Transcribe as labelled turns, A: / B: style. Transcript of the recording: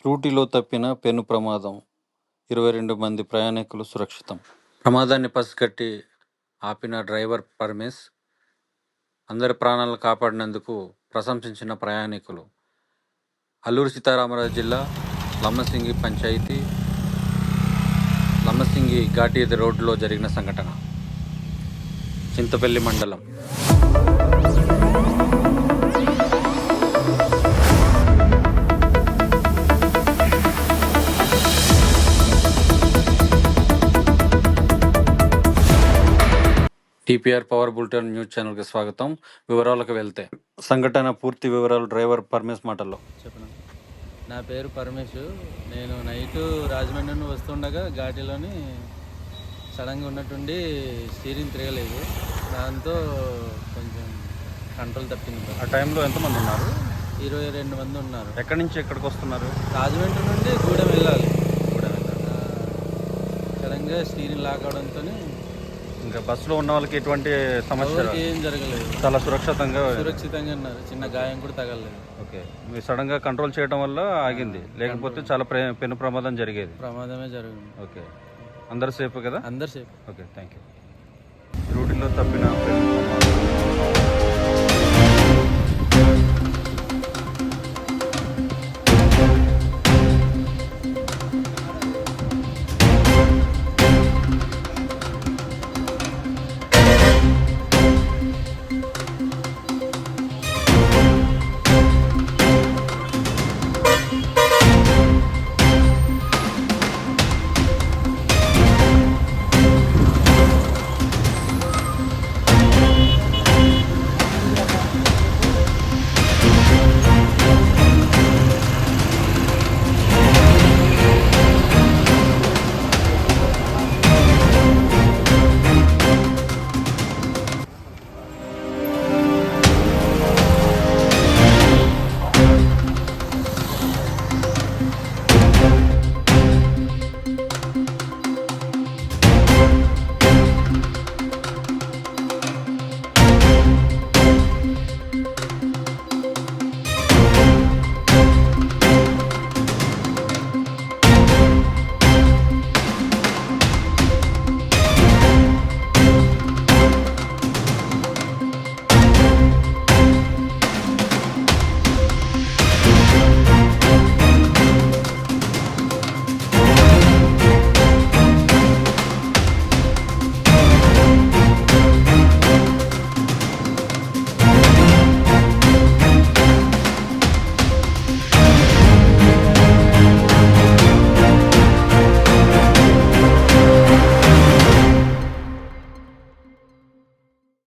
A: రూటిలో తప్పిన పెను ప్రమాదం. 22 మంది ప్రయాణికులు సురక్షితం. ప్రమాదాన్ని పసిగట్టి ఆపిన డ్రైవర్ పరమేశ్, అందరి ప్రాణాలను కాపాడినందుకు ప్రశంసించిన ప్రయాణికులు. అల్లూరు సీతారామరాజు జిల్లా లమ్మసింగి పంచాయతీ లమ్మసింగి ఘాటి రోడ్డులో జరిగిన సంఘటన. చింతపల్లి మండలం. టీపీఆర్ పవర్ బులెటిన్ న్యూస్ ఛానల్కి స్వాగతం. వివరాలకు వెళ్తే, సంఘటన పూర్తి వివరాలు డ్రైవర్ పరమేశ్ మాటల్లో.
B: చెప్పను. నా పేరు పరమేశ్. నేను నైటు రాజమండ్రి నుండి వస్తుండగా ఘాటీలోని సడన్గా ఉన్నట్టుండి స్టీరింగ్ తిరగలేదు. దాంతో కొంచెం కంట్రోల్ తప్పింది.
A: ఆ టైంలో ఎంతమంది ఉన్నారు?
B: 22 మంది ఉన్నారు.
A: ఎక్కడి నుంచి ఎక్కడికి వస్తున్నారు?
B: రాజమండ్రి నుండి గూడెం వెళ్ళాలి. సడన్గా స్టీరింగ్ లాక్ అవడంతో
A: ఇంకా బస్సులో ఉన్న వాళ్ళకి ఎటువంటి సమస్య
B: ఏం జరగలేదు.
A: చాలా సురక్షితంగా
B: ఉన్నారు. చిన్న గాయం కూడా తగలలేదు.
A: ఓకే, మీరు సడన్ గా కంట్రోల్ చేయడం వల్ల ఆగింది, లేకపోతే చాలా పెను ప్రమాదం జరిగేది.
B: ప్రమాదమే జరిగింది.
A: ఓకే, అందరు సేఫ్ కదా?
B: అందరు సేఫ్.
A: Okay, thank you. రూటిలో తప్పిన